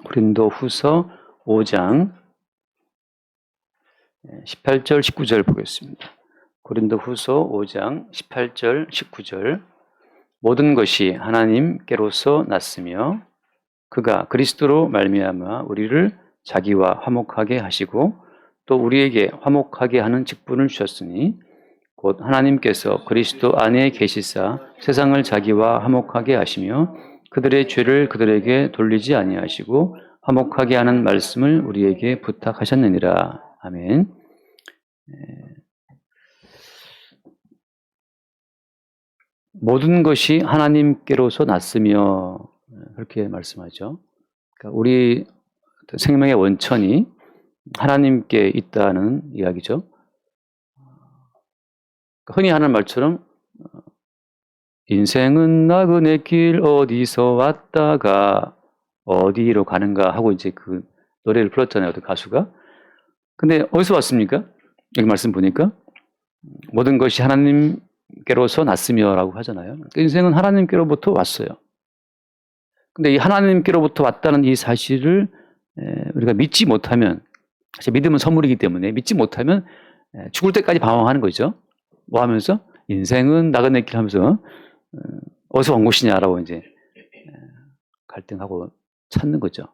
고린도후서 5장 18절 19절 보겠습니다. 고린도후서 5장 18절 19절 모든 것이 하나님께로서 났으며 그가 그리스도로 말미암아 우리를 자기와 화목하게 하시고 또 우리에게 화목하게 하는 직분을 주셨으니 곧 하나님께서 그리스도 안에 계시사 세상을 자기와 화목하게 하시며 그들의 죄를 그들에게 돌리지 아니하시고 화목하게 하는 말씀을 우리에게 부탁하셨느니라. 아멘. 모든 것이 하나님께로서 났으며 그렇게 말씀하죠. 그러니까 우리 생명의 원천이 하나님께 있다는 이야기죠. 흔히 하는 말처럼 인생은 나그네 길 어디서 왔다가 어디로 가는가 하고 이제 그 노래를 불렀잖아요. 어떤 가수가. 근데 어디서 왔습니까? 여기 말씀 보니까 모든 것이 하나님께로서 났으며라고 하잖아요. 인생은 하나님께로부터 왔어요. 근데 이 하나님께로부터 왔다는 이 사실을 우리가 믿지 못하면, 사실 믿음은 선물이기 때문에 믿지 못하면 죽을 때까지 방황하는 거죠. 뭐 하면서? 인생은 나그네 길 하면서 어디서 온 곳이냐라고 이제 갈등하고 찾는 거죠.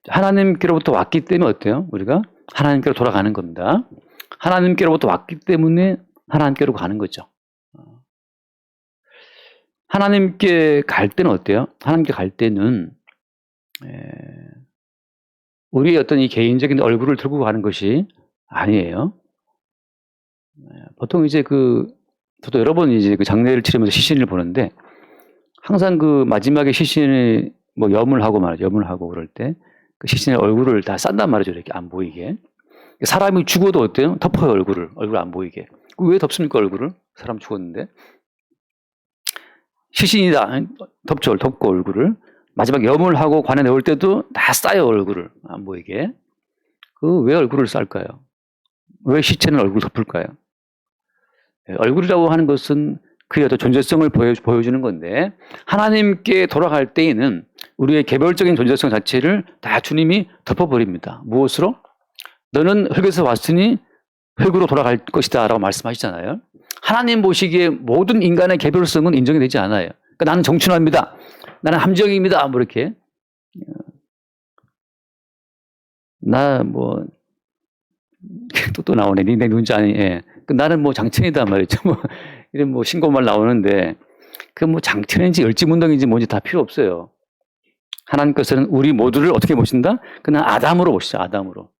하나님께로부터 왔기 때문에 어때요? 우리가 하나님께로 돌아가는 겁니다. 하나님께로부터 왔기 때문에 하나님께로 가는 거죠. 하나님께 갈 때는 어때요? 하나님께 갈 때는 우리의 어떤 이 개인적인 얼굴을 들고 가는 것이 아니에요. 보통 이제 저도 여러 번 이제 그 장례를 치르면서 시신을 보는데 항상 그 마지막에 시신을 뭐 염을 하고 그럴 때 그 시신의 얼굴을 다 싼단 말이죠. 이렇게 안 보이게. 사람이 죽어도 어때요? 덮어요, 얼굴 안 보이게. 왜 덮습니까, 얼굴을? 사람 죽었는데. 시신이다. 덮고 얼굴을. 마지막 염을 하고 관에 넣을 때도 다 싸요, 얼굴을. 안 보이게. 왜 얼굴을 쌀까요? 왜 시체는 얼굴을 덮을까요? 얼굴이라고 하는 것은 그의 어떤 존재성을 보여주는 건데, 하나님께 돌아갈 때에는 우리의 개별적인 존재성 자체를 다 주님이 덮어버립니다. 무엇으로? 너는 흙에서 왔으니 흙으로 돌아갈 것이다 라고 말씀하시잖아요. 하나님 보시기에 모든 인간의 개별성은 인정이 되지 않아요. 그러니까 나는 정춘화입니다. 나는 함정입니다. 뭐 이렇게. 또 나오네. 내 눈자 아니, 예. 나는 뭐 장천이다 말이죠. 이런 신고말 나오는데, 장천인지 열지문동인지 뭔지 다 필요 없어요. 하나님께서는 우리 모두를 어떻게 보신다? 그냥 아담으로 보시죠, 아담으로.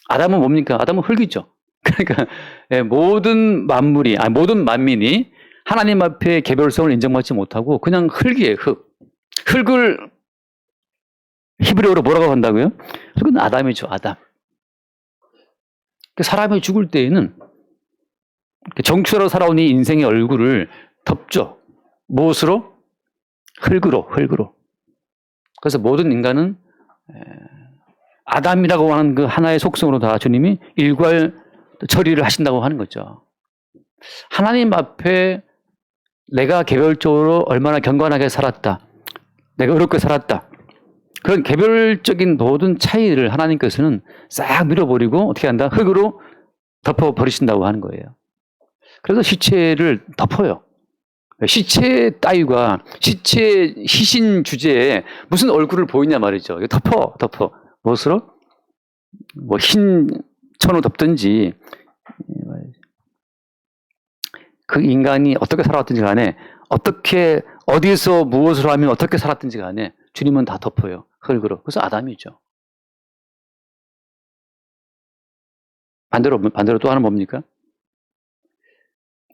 아담은 뭡니까? 아담은 흙이죠. 그러니까, 모든 만민이 하나님 앞에 개별성을 인정받지 못하고 그냥 흙이에요, 흙. 흙을 히브리어로 뭐라고 한다고요? 흙은 아담이죠, 아담. 사람이 죽을 때에는 정추로 살아온 이 인생의 얼굴을 덮죠. 무엇으로? 흙으로. 그래서 모든 인간은 아담이라고 하는 그 하나의 속성으로 다 주님이 일괄 처리를 하신다고 하는 거죠. 하나님 앞에 내가 개별적으로 얼마나 경건하게 살았다. 내가 어렵게 살았다. 그런 개별적인 모든 차이를 하나님께서는 싹 밀어버리고 어떻게 한다? 흙으로 덮어버리신다고 하는 거예요. 그래서 시체를 덮어요. 시체 따위가 시신 주제에 무슨 얼굴을 보이냐 말이죠. 이거 덮어. 무엇으로? 흰 천으로 덮든지 그 인간이 어떻게 살아왔든지 간에 어디서 무엇을 하면 어떻게 살았든지 간에 주님은 다 덮어요. 흙으로. 그래서 아담이죠. 반대로 또 하나는 뭡니까?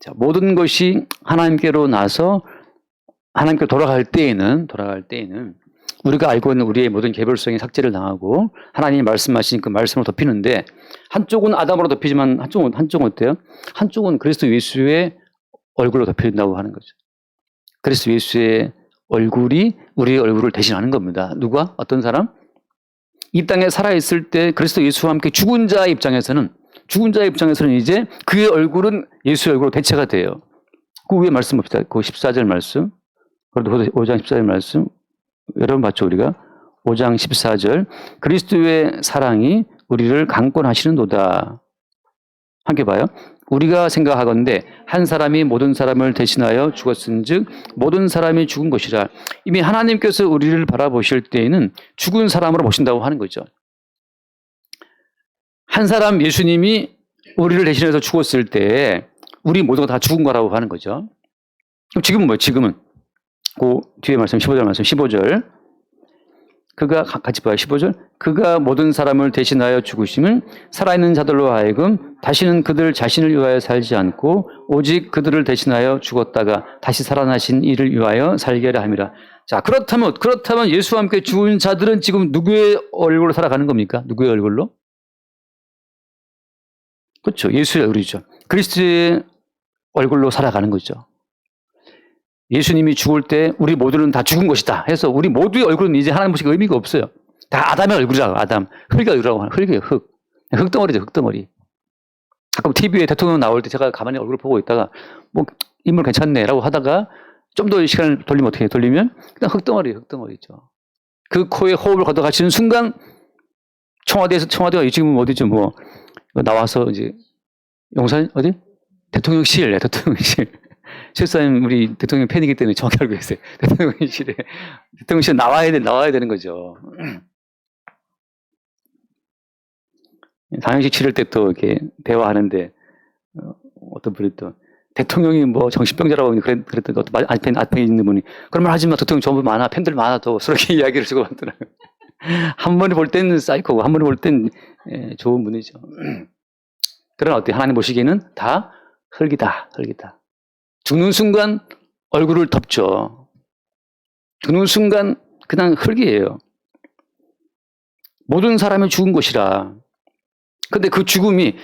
자, 모든 것이 하나님께로 나서 하나님께 돌아갈 때에는 우리가 알고 있는 우리의 모든 개별성이 삭제를 당하고 하나님이 말씀하신 그 말씀을 덮이는데 한쪽은 아담으로 덮이지만 한쪽은 어때요? 한쪽은 그리스도 예수의 얼굴로 덮여진다고 하는 거죠. 그리스도 예수의 얼굴이 우리의 얼굴을 대신하는 겁니다. 누가? 어떤 사람? 이 땅에 살아있을 때 그리스도 예수와 함께 죽은 자의 입장에서는 이제 그의 얼굴은 예수의 얼굴로 대체가 돼요. 그 위에 말씀 봅시다. 그 14절 말씀. 그래도 5장 14절 말씀. 여러분 봤죠, 우리가? 5장 14절 그리스도의 사랑이 우리를 강권하시는도다. 함께 봐요. 우리가 생각하건대 한 사람이 모든 사람을 대신하여 죽었은즉 모든 사람이 죽은 것이라. 이미 하나님께서 우리를 바라보실 때에는 죽은 사람으로 보신다고 하는 거죠. 한 사람 예수님이 우리를 대신해서 죽었을 때 우리 모두가 다 죽은 거라고 하는 거죠. 그럼 지금은 뭐예요? 지금은 그 뒤에 말씀 15절 말씀 15절 그가 같이 봐요. 15절 그가 모든 사람을 대신하여 죽으심은 살아있는 자들로 하여금 다시는 그들 자신을 위하여 살지 않고 오직 그들을 대신하여 죽었다가 다시 살아나신 이를 위하여 살게 하려 함이라. 자, 그렇다면 예수와 함께 죽은 자들은 지금 누구의 얼굴로 살아가는 겁니까? 누구의 얼굴로? 그렇죠. 예수의 얼굴이죠. 그리스도의 얼굴로 살아가는 거죠. 예수님이 죽을 때 우리 모두는 다 죽은 것이다 해서 우리 모두의 얼굴은 이제 하나님 보시기에 의미가 없어요. 다 아담의 얼굴이라고. 아담. 흙의 얼굴이라고 하는 흙이에요. 흙. 흙덩어리죠. 흙덩어리. 가끔 TV에 대통령 나올 때 제가 가만히 얼굴을 보고 있다가 뭐 인물 괜찮네라고 하다가 좀 더 시간을 돌리면 어떻게 해요? 돌리면 그냥 흙덩어리죠. 그 코에 호흡을 걷어가시는 순간 청와대가 지금 어디죠? 뭐 나와서 이제 용산 어디? 대통령실. 실사님 우리 대통령 팬이기 때문에 정확히 알고 계세요. 대통령실에 나와야 되는 거죠. 당연식 치를 때 또 이렇게 대화하는데 어떤 분이 또 대통령이 뭐 정신병자라고 그랬더니 어떤 앞에 있는 분이 그런 말 하지 마. 대통령 전부 많아. 팬들 많아. 또 그렇게 이야기를 주고 하더라고요. 한 번에 볼 때는 사이코고 한 번에 볼 땐 좋은 분이죠. 그러나 어때? 하나님 보시기에는 다 흙이다. 죽는 순간 얼굴을 덮죠. 죽는 순간 그냥 흙이에요. 모든 사람이 죽은 것이라. 근데 그 죽음이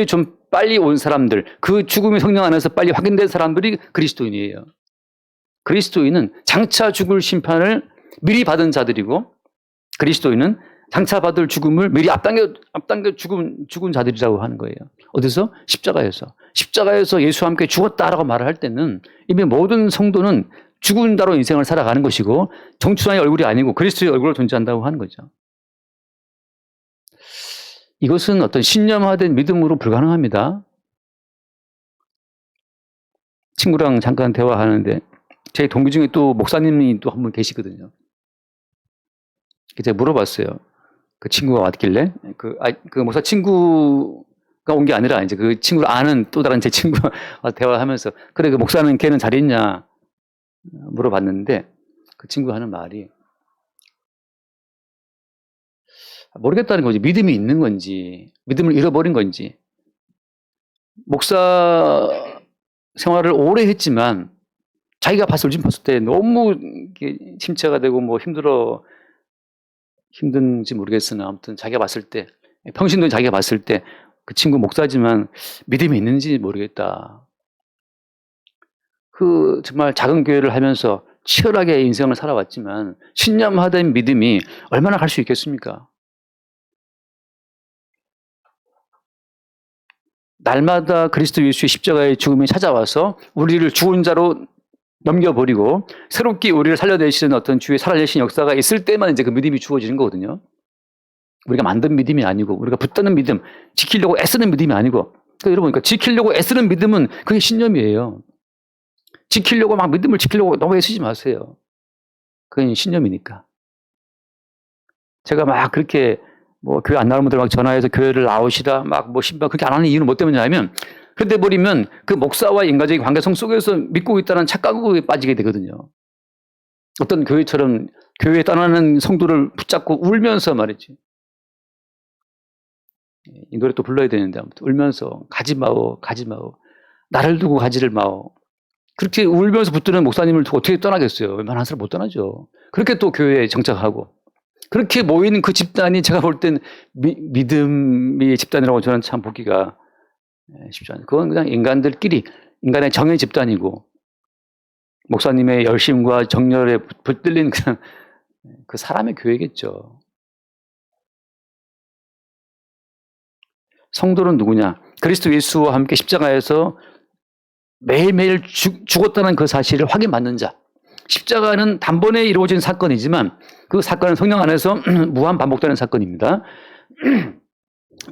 좀 빨리 온 사람들, 그 죽음이 성령 안에서 빨리 확인된 사람들이 그리스도인이에요. 그리스도인은 장차 죽을 심판을 미리 받은 자들이고, 그리스도인은 장차 받을 죽음을 미리 앞당겨 죽은 자들이라고 하는 거예요. 어디서? 십자가에서 예수와 함께 죽었다라고 말을 할 때는 이미 모든 성도는 죽은 자로 인생을 살아가는 것이고 정춘하의 얼굴이 아니고 그리스도의 얼굴로 존재한다고 하는 거죠. 이것은 어떤 신념화된 믿음으로 불가능합니다. 친구랑 잠깐 대화하는데 제 동기 중에 또 목사님이 또 한 분 계시거든요. 제가 물어봤어요. 그 친구가 왔길래 그 목사 친구가 온 게 아니라 이제 그 친구를 아는 또 다른 제 친구와 대화하면서 그래 그 목사는 걔는 잘 있냐 물어봤는데 그 친구가 하는 말이 모르겠다는 거지. 믿음이 있는 건지 믿음을 잃어버린 건지. 목사 생활을 오래 했지만 자기가 요즘 봤을 때 너무 침체가 되고 뭐 힘든지 모르겠으나 아무튼 자기가 봤을 때 평신도에 자기가 봤을 때 그 친구 목사지만 믿음이 있는지 모르겠다. 그 정말 작은 교회를 하면서 치열하게 인생을 살아왔지만 신념화된 믿음이 얼마나 갈 수 있겠습니까? 날마다 그리스도 예수의 십자가의 죽음이 찾아와서 우리를 죽은 자로 넘겨버리고 새롭게 우리를 살려내시는 어떤 주의 살아내신 역사가 있을 때만 이제 그 믿음이 주어지는 거거든요. 우리가 만든 믿음이 아니고 우리가 붙드는 믿음, 지키려고 애쓰는 믿음이 아니고 그러니까 여러분 지키려고 애쓰는 믿음은 그게 신념이에요. 믿음을 지키려고 너무 애쓰지 마세요. 그건 신념이니까. 제가 막 그렇게 뭐 교회 안 나오는 분들 막 전화해서 교회를 나오시라 막 뭐 신방 그렇게 안 하는 이유는 뭐 때문이냐면 그런데 버리면 그 목사와 인간적인 관계성 속에서 믿고 있다는 착각에 빠지게 되거든요. 어떤 교회처럼 교회에 떠나는 성도를 붙잡고 울면서 말이지. 이 노래 또 불러야 되는데 아무튼 울면서 가지 마오. 나를 두고 가지를 마오. 그렇게 울면서 붙드는 목사님을 두고 어떻게 떠나겠어요? 웬만한 사람 못 떠나죠. 그렇게 또 교회에 정착하고 그렇게 모이는 그 집단이 제가 볼 땐 믿음의 집단이라고 저는 참 보기가 쉽지 않아요. 그건 그냥 인간의 정의 집단이고 목사님의 열심과 정열에 붙들린 그냥 그 사람의 교회겠죠. 성도는 누구냐? 그리스도 예수와 함께 십자가에서 매일매일 죽었다는 그 사실을 확인받는 자. 십자가는 단번에 이루어진 사건이지만 그 사건은 성령 안에서 무한 반복되는 사건입니다.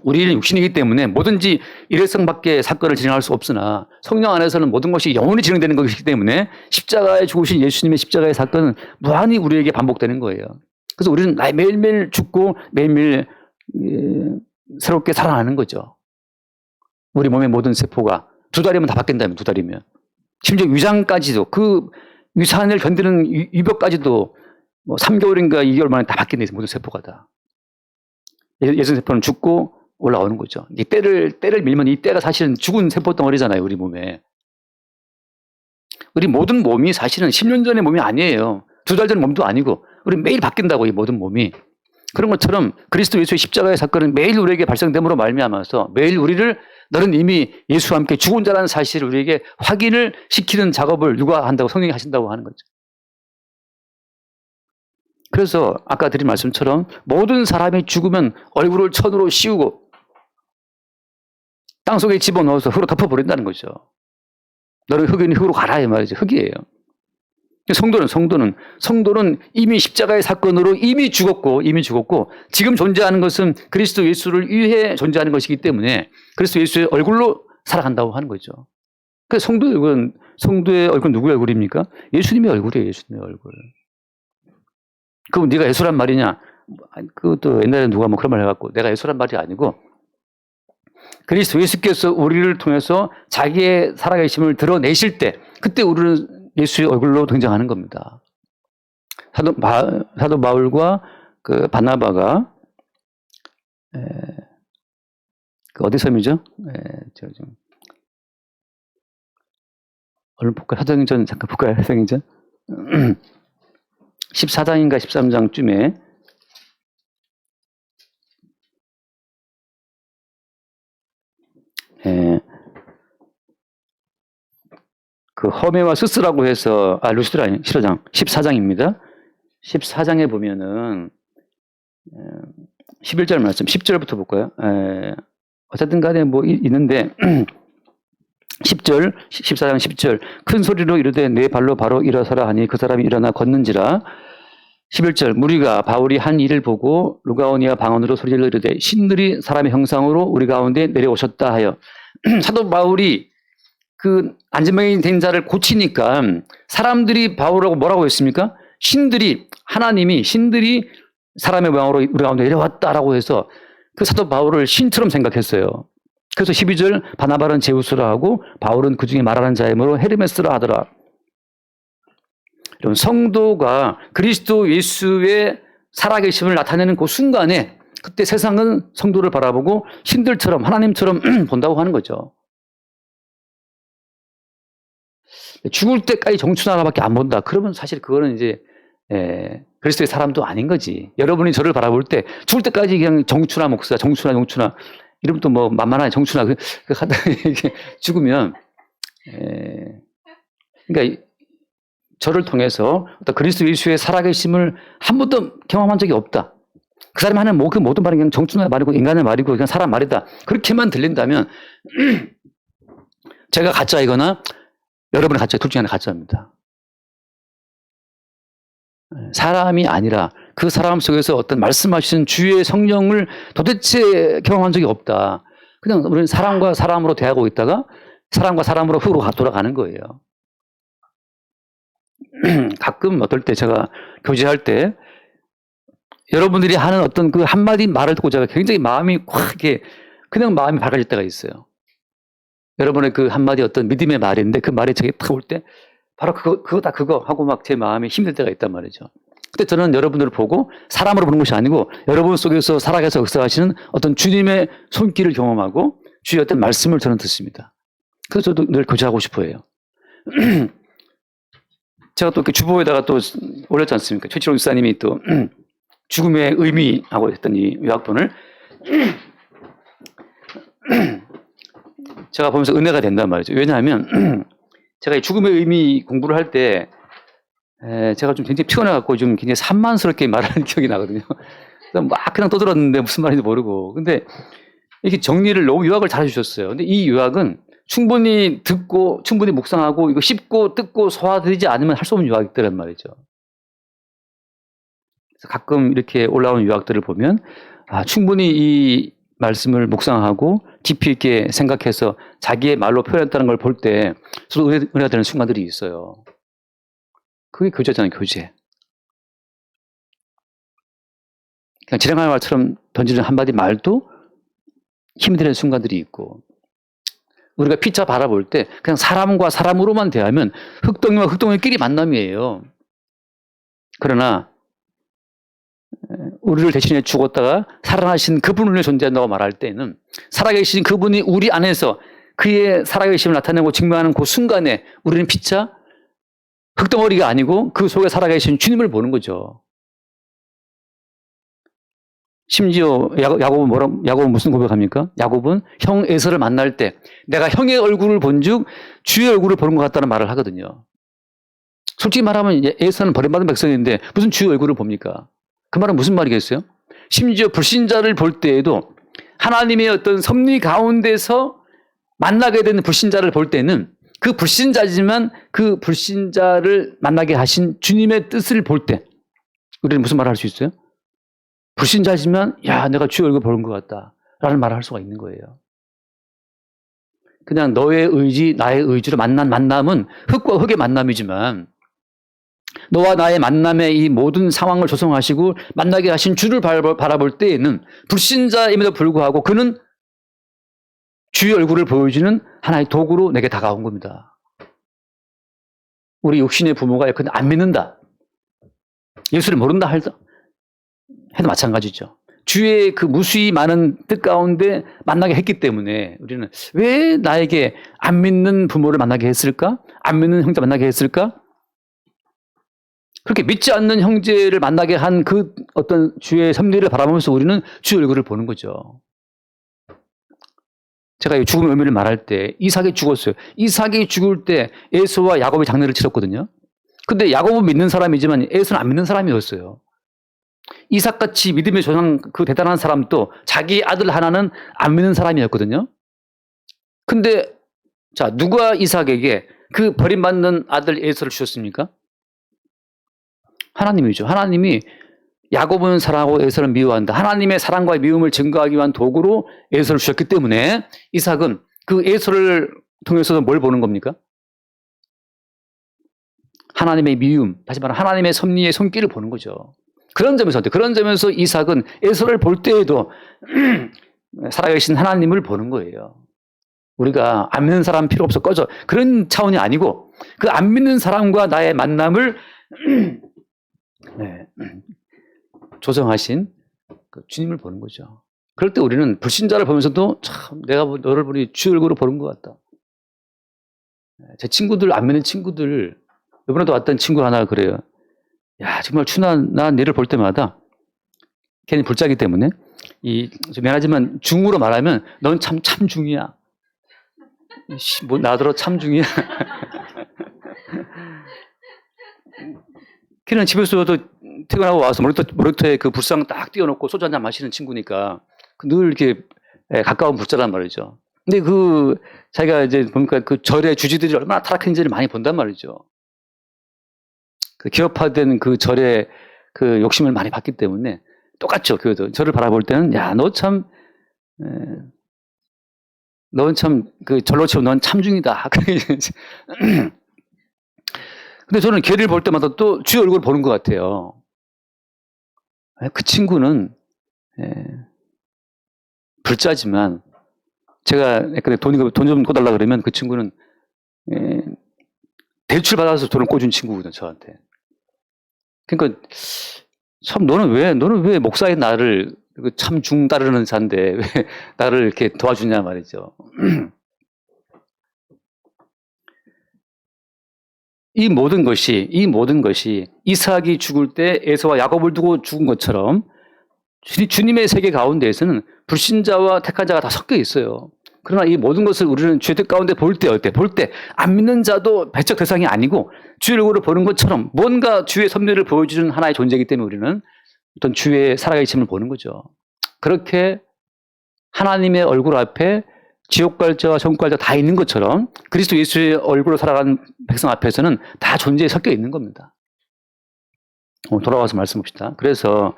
우리는 육신이기 때문에 뭐든지 일회성밖에 사건을 진행할 수 없으나 성령 안에서는 모든 것이 영원히 진행되는 것이기 때문에 십자가에 죽으신 예수님의 십자가의 사건은 무한히 우리에게 반복되는 거예요. 그래서 우리는 매일매일 죽고 매일매일 새롭게 살아나는 거죠. 우리 몸의 모든 세포가 2달이면 다 바뀐다면 2달이면. 심지어 위장까지도 그 위산을 견디는 위벽까지도 뭐 3개월인가 2개월 만에 다 바뀐다. 모든 세포가 다. 예전 세포는 죽고 올라오는 거죠. 이 때를 밀면 이 때가 사실은 죽은 세포 덩어리잖아요. 우리 몸에. 우리 모든 몸이 사실은 10년 전의 몸이 아니에요. 2달 전 몸도 아니고 우리 매일 바뀐다고 이 모든 몸이. 그런 것처럼 그리스도 예수의 십자가의 사건은 매일 우리에게 발생됨으로 말미암아서 매일 우리를 너는 이미 예수와 함께 죽은 자라는 사실을 우리에게 확인을 시키는 작업을 누가 한다고 성령이 하신다고 하는 거죠. 그래서 아까 드린 말씀처럼 모든 사람이 죽으면 얼굴을 천으로 씌우고 땅속에 집어넣어서 흙으로 덮어버린다는 거죠. 너는 흙이니 흙으로 가라 이 말이죠. 흙이에요. 성도는 이미 십자가의 사건으로 이미 죽었고 지금 존재하는 것은 그리스도 예수를 위해 존재하는 것이기 때문에 그리스도 예수의 얼굴로 살아간다고 하는 거죠. 그래서 성도의 얼굴은 누구의 얼굴입니까? 예수님의 얼굴이에요. 예수님의 얼굴. 그럼 네가 예수란 말이냐? 그것도 옛날에 누가 뭐 그런 말 해갖고 내가 예수란 말이 아니고 그리스도 예수께서 우리를 통해서 자기의 살아계심을 드러내실 때 그때 우리는 예수의 얼굴로 등장하는 겁니다. 사도 바울과 그 바나바가 그 어디 섬이죠? 얼른 볼까요? 사도행전 잠깐 볼까요? 사도행전 14장인가 13장쯤에 그 허메와 스스라고 해서 루스드라 아니 14장입니다. 14장에 보면은 11절 말씀 10절부터 볼까요? 어쨌든 간에 뭐 있는데 10절 14장 10절 큰 소리로 이르되 내 발로 바로 일어서라 하니 그 사람이 일어나 걷는지라 11절 무리가 바울이 한 일을 보고 루가오니아 방언으로 소리를 이르되 신들이 사람의 형상으로 우리 가운데 내려오셨다 하여 사도 바울이 그 안진병이 된 자를 고치니까 사람들이 바울하고 뭐라고 했습니까? 신들이 사람의 모양으로 우리 가운데 내려왔다라고 해서 그 사도 바울을 신처럼 생각했어요. 그래서 12절 바나바는 제우스라 하고 바울은 그 중에 말하는 자이므로 헤르메스라 하더라. 여러분 성도가 그리스도 예수의 살아계심을 나타내는 그 순간에 그때 세상은 성도를 바라보고 신들처럼 하나님처럼 본다고 하는 거죠. 죽을 때까지 정춘 하나밖에 안 본다. 그러면 사실 그거는 이제 그리스도의 사람도 아닌 거지. 여러분이 저를 바라볼 때 죽을 때까지 그냥 정춘하 목사, 정춘하 이러면 또 뭐 만만하게 정춘하 하다 이렇게 죽으면 그러니까 저를 통해서 어떤 그리스도 예수의 살아계심을 한 번도 경험한 적이 없다. 그 사람이 하는 그 모든 말이 그냥 정춘하의 말이고 인간의 말이고 그냥 사람 말이다. 그렇게만 들린다면 제가 가짜이거나 여러분의 가짜 둘 중에 하나 가짜입니다. 사람이 아니라 그 사람 속에서 어떤 말씀하시는 주의 성령을 도대체 경험한 적이 없다. 그냥 우리는 사람과 사람으로 대하고 있다가 사람과 사람으로 흙으로 돌아가는 거예요. 가끔 어떨 때 제가 교제할 때 여러분들이 하는 어떤 그 한마디 말을 듣고 제가 굉장히 마음이 확 이렇게 그냥 마음이 밝아질 때가 있어요. 여러분의 그 한마디 어떤 믿음의 말인데 그 말이 저게 탁 올 때 바로 그거 하고 막 제 마음이 힘들 때가 있단 말이죠. 그때 저는 여러분들을 보고 사람으로 보는 것이 아니고 여러분 속에서 살아가서 역사하시는 어떤 주님의 손길을 경험하고 주의 어떤 말씀을 저는 듣습니다. 그래서 저도 늘 교제하고 싶어 해요. 제가 또 이렇게 주보에다가 또 올렸지 않습니까? 최치롱 목사님이 또 죽음의 의미하고 했던 이 요약본을 제가 보면서 은혜가 된단 말이죠. 왜냐하면 제가 이 죽음의 의미 공부를 할 때 제가 좀 굉장히 피곤해갖고 좀 굉장히 산만스럽게 말하는 기억이 나거든요. 막 그냥 떠들었는데 무슨 말인지 모르고. 근데 이렇게 정리를 너무 요약을 잘 해주셨어요. 근데 이 요약은 충분히 듣고 충분히 묵상하고 이거 씹고 뜯고 소화되지 않으면 할 수 없는 유학들란 말이죠. 그래서 가끔 이렇게 올라오는 유학들을 보면 충분히 이 말씀을 묵상하고 깊이 있게 생각해서 자기의 말로 표현했다는 걸 볼 때 저도 은혜가 되는 순간들이 있어요. 그게 교제잖아요, 교제. 그냥 지나가는 말처럼 던지는 한마디 말도 힘이 되는 순간들이 있고, 우리가 피차 바라볼 때 그냥 사람과 사람으로만 대하면 흙덩이와 흙덩이끼리 만남이에요. 그러나 우리를 대신해 죽었다가 살아나신 그분을 존재한다고 말할 때는 살아계신 그분이 우리 안에서 그의 살아계심을 나타내고 증명하는 그 순간에 우리는 피차 흙덩어리가 아니고 그 속에 살아계신 주님을 보는 거죠. 심지어 야곱은 무슨 고백합니까? 야곱은 형 에서를 만날 때 내가 형의 얼굴을 본즉 주의 얼굴을 보는 것 같다는 말을 하거든요. 솔직히 말하면 에서는 버림받은 백성인데 무슨 주의 얼굴을 봅니까? 그 말은 무슨 말이겠어요? 심지어 불신자를 볼 때에도 하나님의 어떤 섭리 가운데서 만나게 되는 불신자를 볼 때는 그 불신자지만 그 불신자를 만나게 하신 주님의 뜻을 볼 때 우리는 무슨 말을 할 수 있어요? 불신자지만 내가 주의 얼굴 보는 것 같다 라는 말을 할 수가 있는 거예요. 그냥 너의 의지 나의 의지로 만난 만남은 흙과 흙의 만남이지만 너와 나의 만남의 이 모든 상황을 조성하시고 만나게 하신 주를 바라볼 때에는 불신자임에도 불구하고 그는 주의 얼굴을 보여주는 하나의 도구로 내게 다가온 겁니다. 우리 육신의 부모가 근데 안 믿는다, 예수를 모른다 해도 마찬가지죠. 주의 그 무수히 많은 뜻 가운데 만나게 했기 때문에 우리는 왜 나에게 안 믿는 부모를 만나게 했을까? 안 믿는 형제 만나게 했을까? 그렇게 믿지 않는 형제를 만나게 한 그 어떤 주의 섭리를 바라보면서 우리는 주의 얼굴을 보는 거죠. 제가 이 죽음의 의미를 말할 때 이삭이 죽었어요. 이삭이 죽을 때 에서와 야곱이 장례를 치렀거든요. 근데 야곱은 믿는 사람이지만 에서는 안 믿는 사람이었어요. 이삭같이 믿음의 조상 그 대단한 사람도 자기 아들 하나는 안 믿는 사람이었거든요. 근데 누가 이삭에게 그 버림받는 아들 에서를 주셨습니까? 하나님이죠. 하나님이 야곱은 사랑하고 에서는 미워한다. 하나님의 사랑과 미움을 증거하기 위한 도구로 에서를 주셨기 때문에 이삭은 그 에서를 통해서 뭘 보는 겁니까? 하나님의 미움, 다시 말하면 하나님의 섭리의 손길을 보는 거죠. 그런 점에서 이삭은 에서를 볼 때에도 살아계신 하나님을 보는 거예요. 우리가 안 믿는 사람 필요 없어 꺼져 그런 차원이 아니고 그 안 믿는 사람과 나의 만남을 조성하신 그 주님을 보는 거죠. 그럴 때 우리는 불신자를 보면서도 참 내가 너를 보니 주의 얼굴을 보는 것 같다. 제 친구들, 안 믿는 친구들, 이번에도 왔던 친구 하나가 그래요. 정말 난 너를 볼 때마다 걔는 불자기 때문에 좀 미안하지만 중으로 말하면 넌 참 중이야. 나더러 참 중이야. 걔는 집에서도 퇴근하고 와서 모니터에 그 불상 딱 띄워놓고 소주 한잔 마시는 친구니까 늘 이렇게 가까운 불자란 말이죠. 근데 자기가 이제 보니까 그 절의 주지들이 얼마나 타락했는지를 많이 본단 말이죠. 그 기업화된 그 절의 그 욕심을 많이 받기 때문에 똑같죠. 교회도 저를 바라볼 때는 넌 참 그 절로 치고 넌 참중이다. 근데 저는 걔를 볼 때마다 또 주의 얼굴을 보는 것 같아요. 그 친구는 불자지만 제가 돈 좀 꿔달라 그러면 그 친구는 대출 받아서 돈을 꿔준 친구거든요, 저한테. 그러니까 참 너는 왜 목사의 나를 참 중 따르는 자인데 왜 나를 이렇게 도와주냐 말이죠. 이 모든 것이 이삭이 죽을 때 에서와 야곱을 두고 죽은 것처럼 주님의 세계 가운데에서는 불신자와 택한 자가 다 섞여 있어요. 그러나 이 모든 것을 우리는 주의 뜻 가운데 볼 때 안 믿는 자도 배척 대상이 아니고 주의 얼굴을 보는 것처럼 뭔가 주의 섭리를 보여주는 하나의 존재이기 때문에 우리는 어떤 주의 살아계심을 보는 거죠. 그렇게 하나님의 얼굴 앞에 지옥 갈 자와 천국 갈 자 다 있는 것처럼 그리스도 예수의 얼굴로 살아가는 백성 앞에서는 다 존재에 섞여 있는 겁니다. 돌아와서 말씀 봅시다. 그래서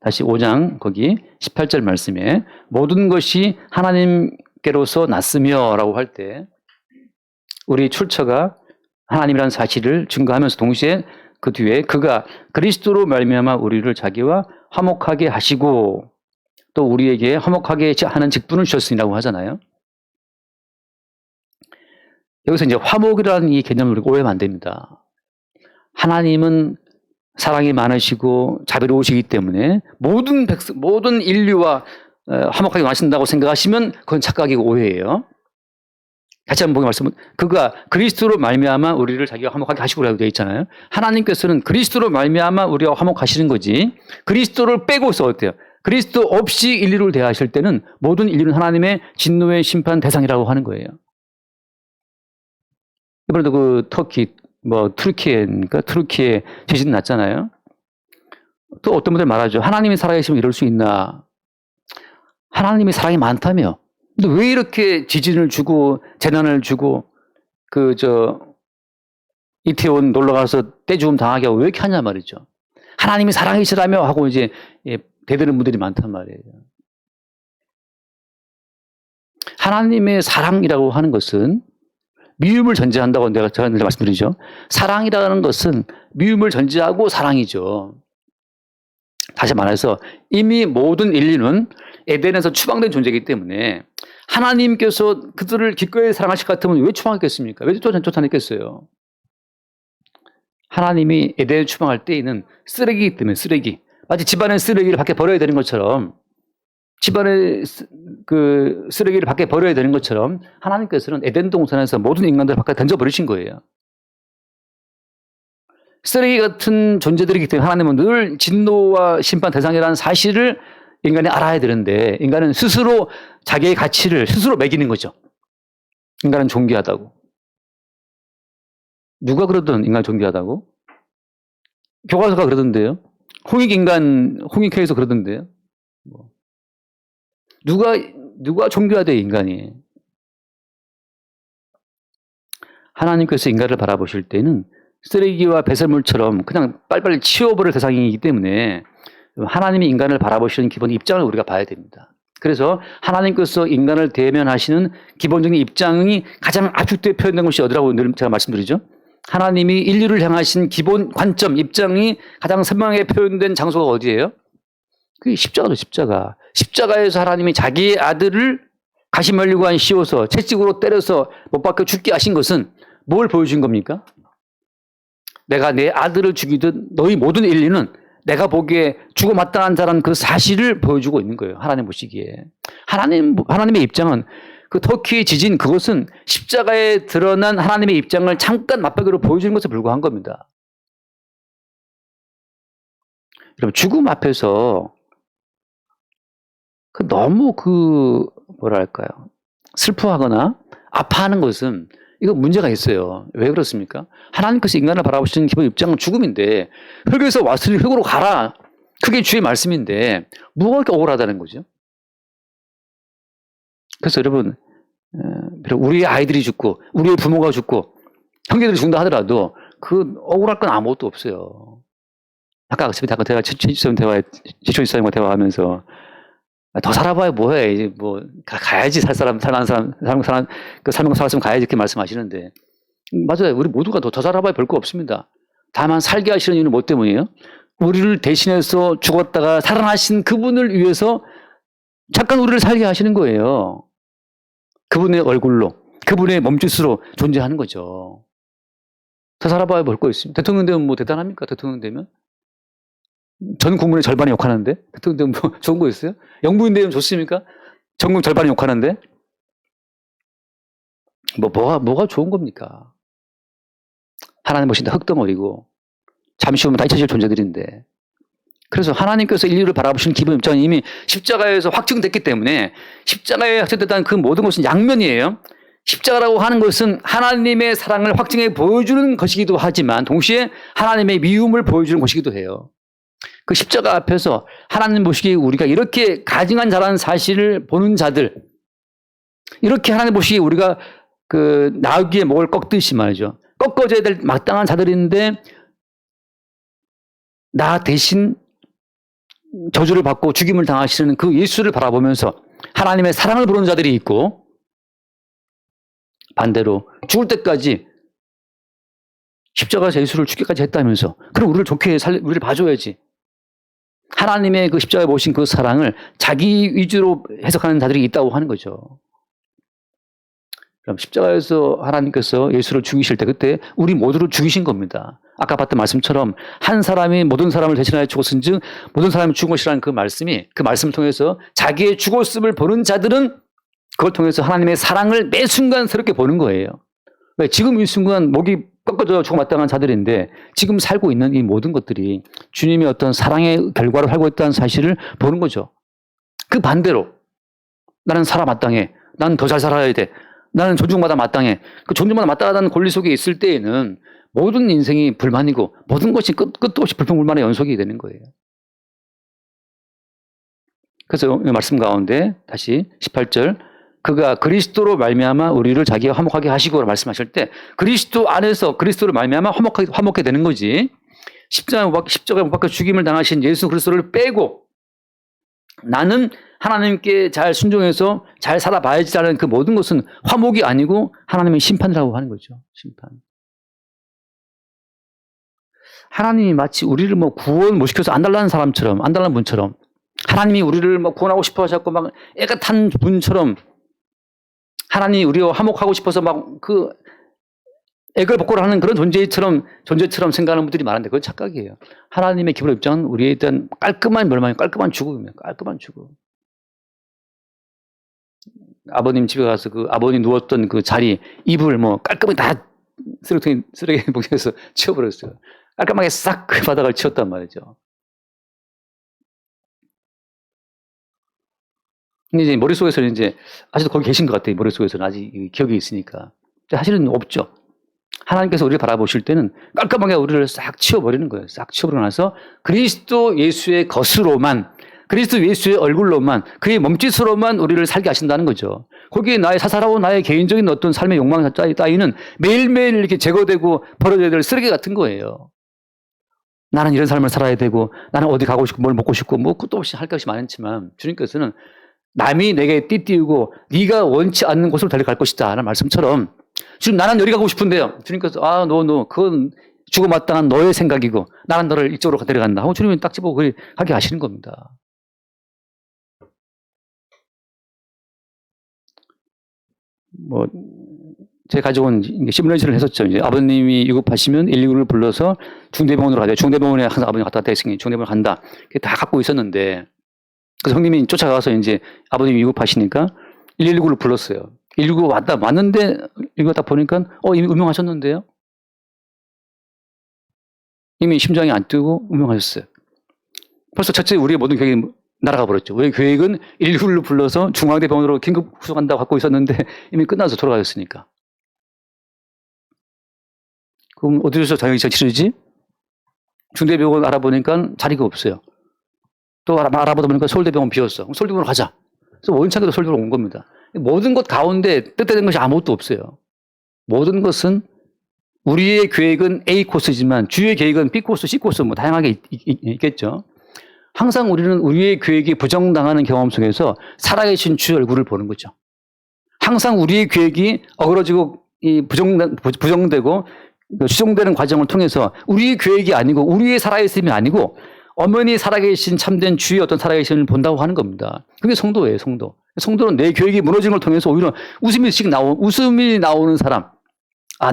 다시 5장 거기 18절 말씀에 모든 것이 하나님께로서 났으며 라고 할 때 우리 출처가 하나님이라는 사실을 증거하면서 동시에 그 뒤에 그가 그리스도로 말미암아 우리를 자기와 화목하게 하시고 또 우리에게 화목하게 하는 직분을 주셨으니라고 하잖아요. 여기서 이제 화목이라는 이 개념을 우리가 오해하면 안 됩니다. 하나님은 사랑이 많으시고 자비로우시기 때문에 모든 인류와 화목하게 하신다고 생각하시면 그건 착각이고 오해예요. 다시 한번 보기 말씀은 그가 그리스도로 말미암아 우리를 자기가 화목하게 하시고라고 되어 있잖아요. 하나님께서는 그리스도로 말미암아 우리가 화목하시는 거지 그리스도를 빼고서 어때요? 그리스도 없이 인류를 대하실 때는 모든 인류는 하나님의 진노의 심판 대상이라고 하는 거예요. 이번에도 그 투르키에 지진 났잖아요. 또 어떤 분들 말하죠. 하나님이 살아계시면 이럴 수 있나? 하나님이 사랑이 많다며. 근데 왜 이렇게 지진을 주고 재난을 주고 이태원 놀러 가서 떼죽음 당하게 하고 왜 이렇게 하냐 말이죠. 하나님이 사랑이시라며 하고 이제 대드는 분들이 많단 말이에요. 하나님의 사랑이라고 하는 것은 미움을 전제한다고 제가 늘 말씀드리죠. 사랑이라는 것은 미움을 전제하고 사랑이죠. 다시 말해서 이미 모든 인류는 에덴에서 추방된 존재이기 때문에 하나님께서 그들을 기꺼이 사랑하실 것 같으면 왜 추방했겠습니까? 왜 쫓아냈겠어요? 하나님이 에덴에 추방할 때에는 쓰레기이기 때문에 쓰레기. 마치 집안의 쓰레기를 밖에 버려야 되는 것처럼 집안의 쓰레기를 밖에 버려야 되는 것처럼 하나님께서는 에덴 동산에서 모든 인간들을 밖에 던져버리신 거예요. 쓰레기 같은 존재들이기 때문에 하나님은 늘 진노와 심판 대상이라는 사실을 인간이 알아야 되는데 인간은 스스로 자기의 가치를 스스로 매기는 거죠. 인간은 존귀하다고. 누가 그러든 인간 존귀하다고? 교과서가 그러던데요. 홍익회에서 그러던데요. 누가 존귀하대 인간이. 하나님께서 인간을 바라보실 때는 쓰레기와 배설물처럼 그냥 빨리빨리 치워버릴 대상이기 때문에 하나님이 인간을 바라보시는 기본 입장을 우리가 봐야 됩니다. 그래서 하나님께서 인간을 대면하시는 기본적인 입장이 가장 압축되어 표현된 것이 어디라고 늘 제가 말씀드리죠. 하나님이 인류를 향하신 기본 관점, 입장이 가장 선명하게 표현된 장소가 어디예요? 그게 십자가죠, 십자가. 십자가에서 하나님이 자기의 아들을 가시면류관 씌워서 채찍으로 때려서 못 박혀 죽게 하신 것은 뭘 보여준 겁니까? 내가 내 아들을 죽이듯 너희 모든 인류는 내가 보기에 죽어 마땅한 자라는 그 사실을 보여주고 있는 거예요. 하나님 보시기에. 하나님의 입장은 그 터키의 지진 그것은 십자가에 드러난 하나님의 입장을 잠깐 맛보기로 보여주는 것에 불과한 겁니다. 여러분 죽음 앞에서 너무 뭐랄까요. 슬퍼하거나 아파하는 것은 이거 문제가 있어요. 왜 그렇습니까? 하나님께서 인간을 바라보시는 기본 입장은 죽음인데 흙에서 왔으니 흙으로 가라. 그게 주의 말씀인데 뭐가 이렇게 억울하다는 거죠. 그래서 여러분 우리 아이들이 죽고 우리의 부모가 죽고 형제들이 죽는다 하더라도 그 억울할 건 아무것도 없어요. 아까 제가 지초지사님과 대화하면서 더 살아봐야 뭐해. 이제 가야지 살만한 사람, 그 삶을 살았으면 가야지 이렇게 말씀하시는데. 맞아요. 우리 모두가 더 살아봐야 별 거 없습니다. 다만 살게 하시는 이유는 뭐 때문이에요? 우리를 대신해서 죽었다가 살아나신 그분을 위해서 잠깐 우리를 살게 하시는 거예요. 그분의 얼굴로, 그분의 몸짓으로 존재하는 거죠. 더 살아봐야 볼 거 있습니다. 대통령 되면 뭐 대단합니까? 대통령 되면? 전 국민의 절반이 욕하는데? 대통령 되면 뭐 좋은 거 있어요? 영부인 되면 좋습니까? 전국 절반이 욕하는데? 뭐가 좋은 겁니까? 하나님 보신다 흙덩어리고 잠시 후면 다 잊혀질 존재들인데. 그래서 하나님께서 인류를 바라보시는 기본 입장은 이미 십자가에서 확증됐기 때문에 십자가에 확증됐다는 그 모든 것은 양면이에요. 십자가라고 하는 것은 하나님의 사랑을 확증해 보여주는 것이기도 하지만 동시에 하나님의 미움을 보여주는 것이기도 해요. 그 십자가 앞에서 하나님 보시기에 우리가 이렇게 가증한 자라는 사실을 보는 자들, 이렇게 하나님 보시기에 우리가 그 나귀의 목을 꺾듯이 말이죠. 꺾어져야 될 마땅한 자들인데 나 대신 저주를 받고 죽임을 당하시는 그 예수를 바라보면서 하나님의 사랑을 부르는 자들이 있고, 반대로 죽을 때까지 십자가에서 예수를 죽기까지 했다면서 그럼 우리를 좋게 우리를 봐줘야지. 하나님의 그 십자가에 보신 그 사랑을 자기 위주로 해석하는 자들이 있다고 하는 거죠. 그럼 십자가에서 하나님께서 예수를 죽이실 때 그때 우리 모두를 죽이신 겁니다. 아까 봤던 말씀처럼 한 사람이 모든 사람을 대신하여 죽었은즉 모든 사람이 죽은 것이라는 그 말씀을 통해서 자기의 죽었음을 보는 자들은 그걸 통해서 하나님의 사랑을 매 순간 새롭게 보는 거예요. 왜? 지금 이 순간 목이 꺾어져 죽어 마땅한 자들인데 지금 살고 있는 이 모든 것들이 주님의 어떤 사랑의 결과로 살고 있다는 사실을 보는 거죠. 그 반대로 나는 살아 마땅해. 나는 더 잘 살아야 돼. 나는 존중받아 마땅해. 그 존중받아 마땅하다는 권리 속에 있을 때에는 모든 인생이 불만이고 모든 것이 끝도 없이 불평불만의 연속이 되는 거예요. 그래서 이 말씀 가운데 다시 18절 그가 그리스도로 말미암아 우리를 자기와 화목하게 하시고 말씀하실 때 그리스도 안에서 그리스도로 말미암아 화목하게 되는 거지. 십자가에 못 박혀 죽임을 당하신 예수 그리스도를 빼고 나는 하나님께 잘 순종해서 잘 살아봐야지라는 그 모든 것은 화목이 아니고 하나님의 심판이라고 하는 거죠. 심판. 하나님이 마치 우리를 뭐 구원 못 시켜서 안 달라는 사람처럼, 안 달라는 분처럼, 하나님이 우리를 뭐 구원하고 싶어 하셨고 막 애가 탄 분처럼 하나님이 우리와 화목하고 싶어서 막 그 애걸 복고를 하는 그런 존재처럼 생각하는 분들이 많은데 그건 착각이에요. 하나님의 기본 입장은 우리에 대한 깔끔한 멸망, 깔끔한 죽음이에요. 깔끔한 죽음. 아버님 집에 가서 그 아버님 누웠던 그 자리, 이불 뭐 깔끔하게 다 쓰레기 봉지에서 치워버렸어요. 깔끔하게 싹 그 바닥을 치웠단 말이죠. 근데 이제 머릿속에서는 이제 아직도 거기 계신 것 같아요. 머릿속에서는 아직 기억이 있으니까. 근데 사실은 없죠. 하나님께서 우리를 바라보실 때는 깔끔하게 우리를 싹 치워버리는 거예요. 싹 치워버리고 나서 그리스도 예수의 것으로만, 그리스도 예수의 얼굴로만, 그의 몸짓으로만 우리를 살게 하신다는 거죠. 거기에 나의 사사로운 나의 개인적인 어떤 삶의 욕망 따위는 매일매일 이렇게 제거되고 버려져야 될 쓰레기 같은 거예요. 나는 이런 삶을 살아야 되고 나는 어디 가고 싶고 뭘 먹고 싶고 뭐 끝도 없이 할 것이 많지만 주님께서는 남이 내게 띠띠우고 네가 원치 않는 곳으로 달려갈 것이다 라는 말씀처럼 지금 나는 여기 가고 싶은데요. 주님께서 너 그건 죽어 마땅한 너의 생각이고 나는 너를 이쪽으로 데려간다 하고 주님이 딱 집어 하게 하시는 겁니다. 뭐 제가 가져온 시뮬레이션을 했었죠. 이제 아버님이 위급하시면 119를 불러서 중대병원으로 가야 돼. 중대병원에 항상 아버님 갔다 왔다 했으니 중대병원 간다. 그게 다 갖고 있었는데 그래서 형님이 쫓아가서 이제 아버님이 위급하시니까 119를 불렀어요. 119 왔는데 이거 딱 보니까 이미 운명하셨는데요. 이미 심장이 안 뛰고 운명하셨어요. 벌써 첫째 우리의 모든 계획이 날아가 버렸죠. 우리 계획은 119를 불러서 중앙대병원으로 긴급 후송한다고 갖고 있었는데 이미 끝나서 돌아가셨으니까. 그럼 어디서 장례식 치르지? 중대병원 알아보니까 자리가 없어요. 또 알아보다 보니까 서울대병원 비었어. 그럼 서울대병원 가자. 그래서 원창에도 서울대병원 온 겁니다. 모든 것 가운데 뜻되는 것이 아무것도 없어요. 모든 것은 우리의 계획은 A 코스지만 주의 계획은 B 코스, C 코스 뭐 다양하게 있겠죠. 항상 우리는 우리의 계획이 부정당하는 경험 속에서 살아계신 주의 얼굴을 보는 거죠. 항상 우리의 계획이 어그러지고 부정되고 수정되는 과정을 통해서 우리의 계획이 아니고 우리의 살아있음이 아니고 어머니 살아계신 참된 주의 어떤 살아계심을 본다고 하는 겁니다. 그게 성도예요, 성도. 성도는 내 계획이 무너지는 걸 통해서 오히려 웃음이 나오는 사람.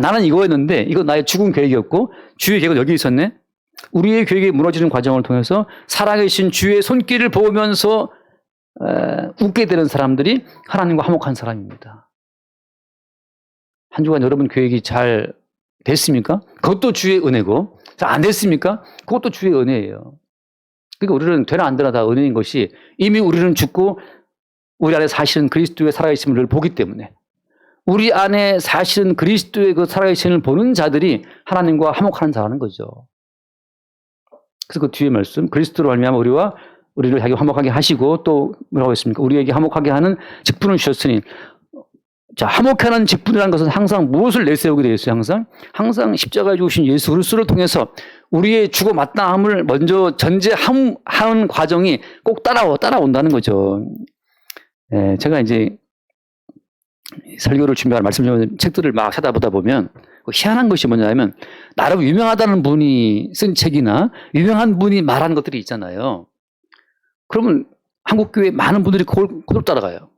나는 이거였는데 이거 나의 죽은 계획이었고 주의 계획은 여기 있었네. 우리의 계획이 무너지는 과정을 통해서 살아계신 주의 손길을 보면서 웃게 되는 사람들이 하나님과 화목한 사람입니다. 한 주간 여러분 계획이 잘 됐습니까? 그것도 주의 은혜고 잘 안 됐습니까? 그것도 주의 은혜예요. 그러니까 우리는 되나 안 되나 다 은혜인 것이 이미 우리는 죽고 우리 안에 사실은 그리스도의 살아계심을 보기 때문에 우리 안에 사실은 그리스도의 그 살아계심을 보는 자들이 하나님과 화목하는 자라는 거죠. 그래서 그 뒤에 말씀 그리스도로 말미암아 우리를 자기 화목하게 하시고 또 뭐라고 했습니까? 우리에게 화목하게 하는 직분을 주셨으니 자, 화목하는 직분이라는 것은 항상 무엇을 내세우게 되어 있어요? 항상 십자가에 죽으신 예수 그리스도를 통해서 우리의 죽어 마땅함을 먼저 전제하는 과정이 꼭 따라온다는 거죠. 예, 제가 이제 설교를 준비할 말씀 좀 책들을 막 찾아보다 보면 희한한 것이 뭐냐면 나름 유명하다는 분이 쓴 책이나 유명한 분이 말한 것들이 있잖아요. 그러면 한국교회 많은 분들이 그걸 따라가요.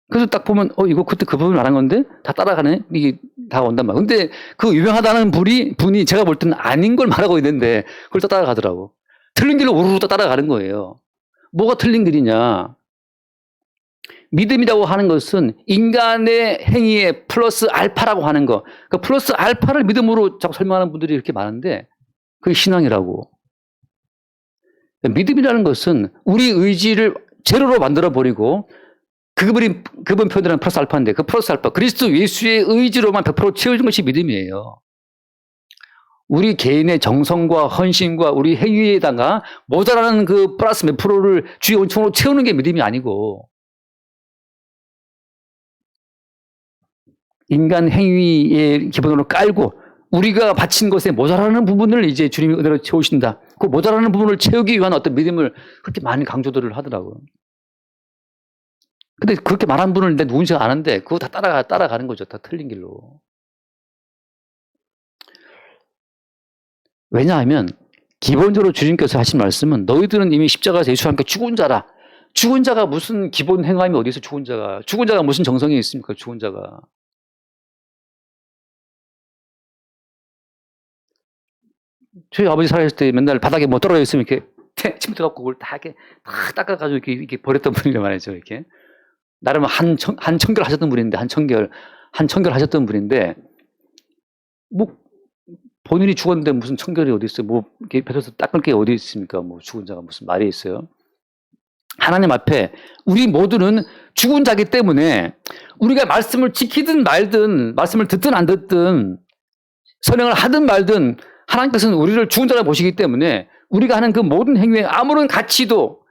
그래서 딱 보면 이거 그때 그 부분 말한 건데 다 따라가네. 이게 다 온단 말이야. 근데 그 유명하다는 분이 제가 볼 때는 아닌 걸 말하고 있는데 그걸 또 따라가더라고. 틀린 길로 우르르 또 따라가는 거예요. 뭐가 틀린 길이냐? 믿음이라고 하는 것은 인간의 행위에 플러스 알파라고 하는 거. 그 플러스 알파를 믿음으로 자꾸 설명하는 분들이 이렇게 많은데 그게 신앙이라고. 믿음이라는 것은 우리 의지를 제로로 만들어 버리고 그분 표현하는 플러스 알파인데 그 플러스 알파 그리스도 예수의 의지로만 100% 채워진 것이 믿음이에요. 우리 개인의 정성과 헌신과 우리 행위에다가 모자라는 그 플러스 몇 프로를 주의 원천으로 채우는 게 믿음이 아니고 인간 행위의 기본으로 깔고 우리가 바친 것에 모자라는 부분을 이제 주님이 은혜로 채우신다. 그 모자라는 부분을 채우기 위한 어떤 믿음을 그렇게 많이 강조들을 하더라고요. 근데 그렇게 말한 분을 내 누군지 아는데 그거 다 따라가는 거죠. 다 틀린 길로. 왜냐하면 기본적으로 주님께서 하신 말씀은 너희들은 이미 십자가에서 예수와 함께 죽은 자라. 죽은 자가 무슨 기본 행함이 어디서 죽은 자가 무슨 정성이 있습니까? 죽은 자가. 저희 아버지 살아있을 때 맨날 바닥에 뭐 떨어져 있으면 이렇게 침대 갖고 그걸 다 닦아가지고 이렇게 버렸던 분이란 말이죠. 이렇게. 나름 한 청결 하셨던 분인데, 한 청결 하셨던 분인데, 뭐, 본인이 죽었는데 무슨 청결이 어디 있어요? 뭐, 이렇게 뱉어서 닦을 게 어디 있습니까? 뭐, 죽은 자가 무슨 말이 있어요? 하나님 앞에 우리 모두는 죽은 자기 때문에 우리가 말씀을 지키든 말든, 말씀을 듣든 안 듣든, 선행을 하든 말든, 하나님께서는 우리를 죽은 자라 보시기 때문에 우리가 하는 그 모든 행위에 아무런 가치도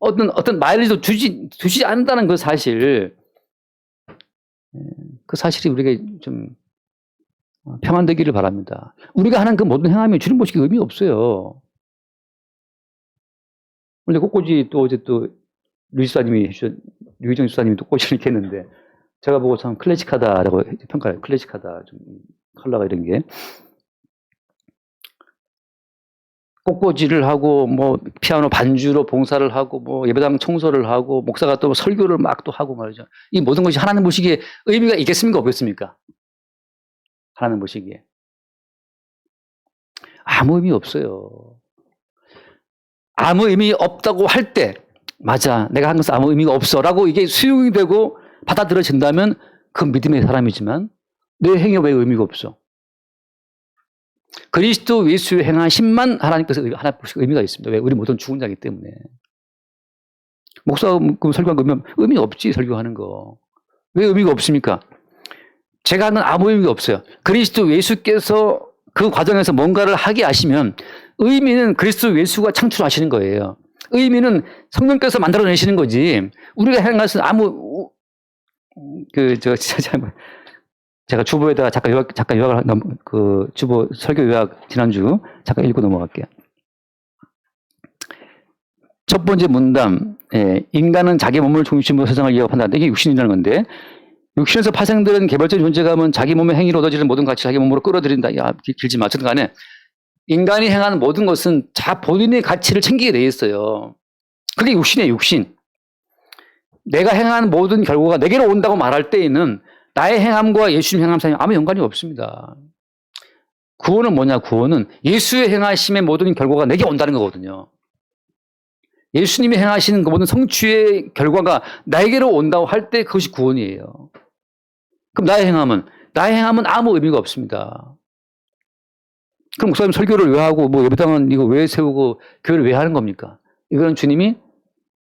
어떤 마일리지도 두지 않는다는 그 사실, 그 사실이 우리가 좀 평안되기를 바랍니다. 우리가 하는 그 모든 행함이 주님 보시기 의미 없어요. 원래 꽃꽂이 또 어제 또 류희정 집사님이 또 꽃을 이렇게 했는데 제가 보고 참 클래식하다라고 평가해요. 클래식하다. 좀 컬러가 이런 게. 꽃꽂이를 하고 뭐 피아노 반주로 봉사를 하고 뭐 예배당 청소를 하고 목사가 또 설교를 막 또 하고 말이죠. 이 모든 것이 하나님 보시기에 의미가 있겠습니까? 없겠습니까? 하나님 보시기에. 아무 의미 없어요. 아무 의미 없다고 할 때 맞아. 내가 한 것은 아무 의미가 없어 라고 이게 수용이 되고 받아들여진다면 그 믿음의 사람이지만 내 행위가 왜 의미가 없어? 그리스도 예수의 행하심만 하나님께서 의미가 있습니다. 왜? 우리 모든 죽은 자이기 때문에. 목사 설교한 의미 없지, 설교하는 거. 왜 의미가 없습니까? 제가 하는 건 아무 의미가 없어요. 그리스도 예수께서 그 과정에서 뭔가를 하게 하시면 의미는 그리스도 예수가 창출하시는 거예요. 의미는 성령께서 만들어내시는 거지. 우리가 행한 것은 아무, 제가 주보에다가 잠깐 요약을, 주보 설교 요약 지난주 잠깐 읽고 넘어갈게요. 첫 번째 문답, 인간은 자기 몸을 중심으로 세상을 이해하고 판단한다. 이게 육신이라는 건데, 육신에서 파생되는 개별적인 존재감은 자기 몸의 행위로 얻어지는 모든 가치 자기 몸으로 끌어들인다. 야, 길지만 어쨌든 간에 인간이 행하는 모든 것은 본인의 가치를 챙기게 돼 있어요. 그게 육신이에요, 육신. 내가 행한 모든 결과가 내게로 온다고 말할 때에는 나의 행함과 예수님 행함 사이에 아무 연관이 없습니다. 구원은 뭐냐? 구원은 예수의 행하심의 모든 결과가 내게 온다는 거거든요. 예수님이 행하시는 그 모든 성취의 결과가 나에게로 온다고 할 때 그것이 구원이에요. 그럼 나의 행함은 아무 의미가 없습니다. 그럼 목사님 설교를 왜 하고 뭐 예배당은 이거 왜 세우고 교회를 왜 하는 겁니까? 이거는 주님이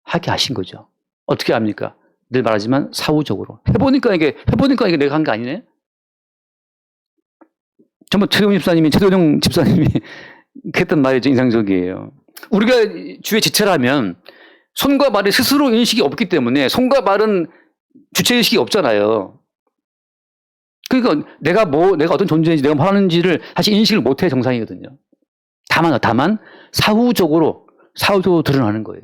하게 하신 거죠. 어떻게 합니까? 늘 말하지만 사후적으로. 해보니까 이게 내가 한 게 아니네? 전부 최도영 집사님이 했던 말이 좀 인상적이에요. 우리가 주의 지체라면 손과 발이 스스로 인식이 없기 때문에 손과 발은 주체의식이 없잖아요. 그러니까 내가 어떤 존재인지 내가 뭐 하는지를 사실 인식을 못해 정상이거든요. 다만 사후적으로 드러나는 거예요.